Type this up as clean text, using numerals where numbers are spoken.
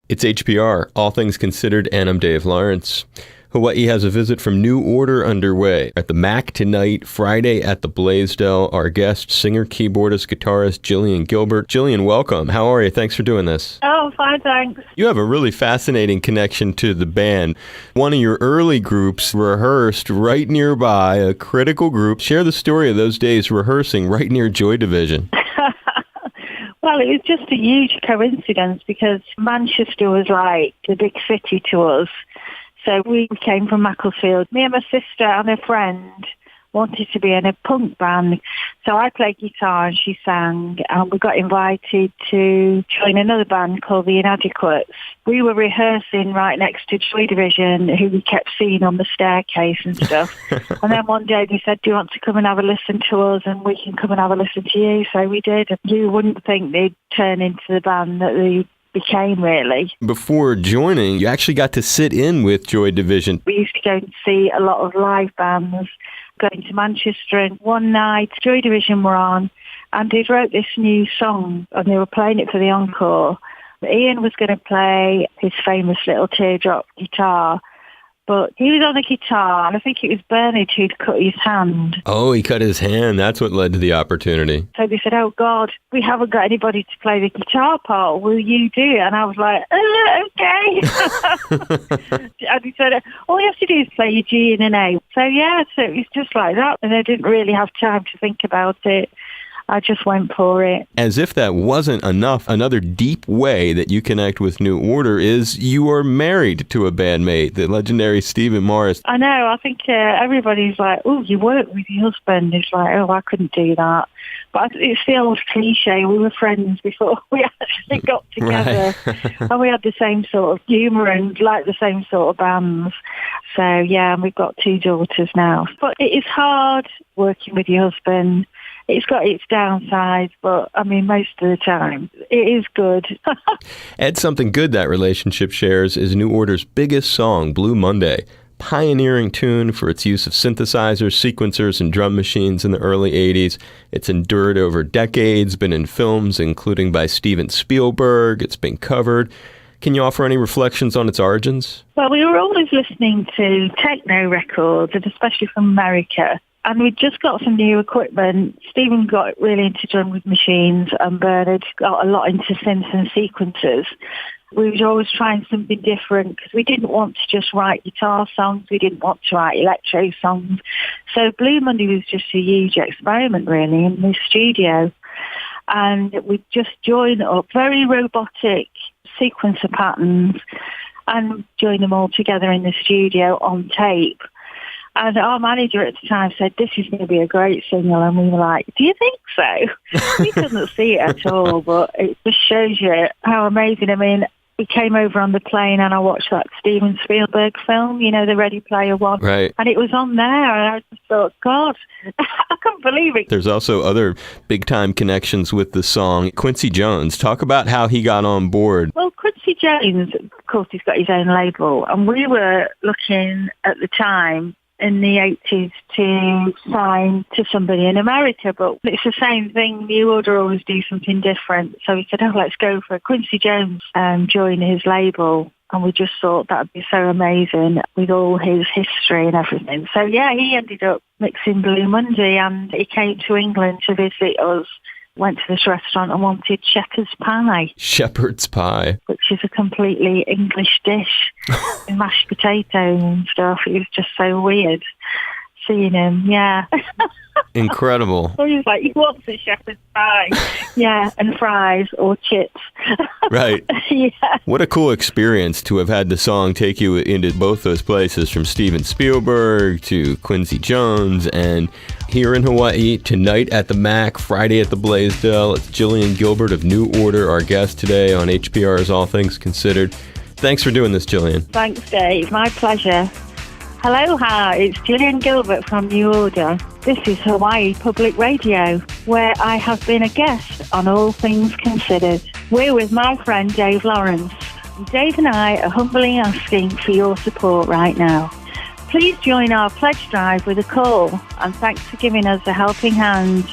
It's HPR, All Things Considered, and I'm Dave Lawrence. Hawaii has a visit from New Order underway. At the MAC tonight, Friday at the Blaisdell, our guest, singer, keyboardist, guitarist, Gillian Gilbert. Gillian, welcome. How are you? Thanks for doing this. Oh, fine, thanks. You have a really fascinating connection to the band. One of your early groups rehearsed right nearby, a critical group. Share the story of those days rehearsing right near Joy Division. Well, it was just a huge coincidence because Manchester was like the big city to us. So we came from Macclesfield. Me and my sister and a friend wanted to be in a punk band. So I played guitar and she sang, and we got invited to join another band called The Inadequates. We were rehearsing right next to Joy Division, who we kept seeing on the staircase and stuff. And then one day they said, do you want to come and have a listen to us, and we can come and have a listen to you? So we did. You wouldn't think they'd turn into the band that they became, really. Before joining, you actually got to sit in with Joy Division. We used to go and see a lot of live bands going to Manchester, and one night Joy Division were on and they wrote this new song and they were playing it for the encore. Ian was going to play his famous little teardrop guitar, but he was on the guitar, and I think it was Bernard who'd cut his hand. Oh, he cut his hand. That's what led to the opportunity. So they said, oh, God, we haven't got anybody to play the guitar part. Will you do it? And I was like, okay. And he said, all you have to do is play your G and an A. So, yeah, so it was just like that. And I didn't really have time to think about it. I just went for it. As if that wasn't enough, another deep way that you connect with New Order is you are married to a bandmate, the legendary Stephen Morris. I know. I think everybody's like, oh, you work with your husband. It's like, oh, I couldn't do that. But it's the old cliche. We were friends before we actually got together. Right. And we had the same sort of humour and like the same sort of bands. So, yeah, and we've got 2 daughters now. But it is hard working with your husband. It's got its downsides, but, I mean, most of the time, it is good. And something good that relationship shares is New Order's biggest song, Blue Monday. Pioneering tune for its use of synthesizers, sequencers, and drum machines in the early 80s. It's endured over decades, been in films, including by Steven Spielberg. It's been covered. Can you offer any reflections on its origins? Well, we were always listening to techno records, and especially from America. And we just got some new equipment. Stephen got really into drum machines, and Bernard got a lot into synths and sequencers. We were always trying something different because we didn't want to just write guitar songs. We didn't want to write electro songs. So Blue Monday was just a huge experiment, really, in the studio. And we just joined up very robotic sequencer patterns and joined them all together in the studio on tape. And our manager at the time said, this is going to be a great single. And we were like, do you think so? We couldn't see it at all, but it just shows you how amazing. I mean, we came over on the plane and I watched that Steven Spielberg film, you know, the Ready Player One. Right. And it was on there. And I just thought, God, I couldn't believe it. There's also other big-time connections with the song. Quincy Jones, talk about how he got on board. Well, Quincy Jones, of course, he's got his own label. And we were looking at the time in the 80s to sign to somebody in America, but it's the same thing. New Order always do something different. So we said, oh, let's go for Quincy Jones join his label. And we just thought that would be so amazing with all his history and everything. So, yeah, he ended up mixing Blue Monday, and he came to England to visit us. Went to this restaurant and wanted shepherd's pie. Shepherd's pie. Which is a completely English dish with mashed potatoes and stuff. It was just so weird seeing him, yeah. Incredible. So he was like, he wants a shepherd's pie. Yeah, and fries or chips. Right. Yeah. What a cool experience to have had the song take you into both those places, from Steven Spielberg to Quincy Jones. And here in Hawaii, tonight at the MAC, Friday at the Blaisdell, it's Gillian Gilbert of New Order, our guest today on HPR's All Things Considered. Thanks for doing this, Gillian. Thanks, Dave. My pleasure. Hello, hi. It's Gillian Gilbert from New Order. This is Hawaii Public Radio, where I have been a guest on All Things Considered. We're with my friend Dave Lawrence. Dave and I are humbly asking for your support right now. Please join our pledge drive with a call, and thanks for giving us a helping hand.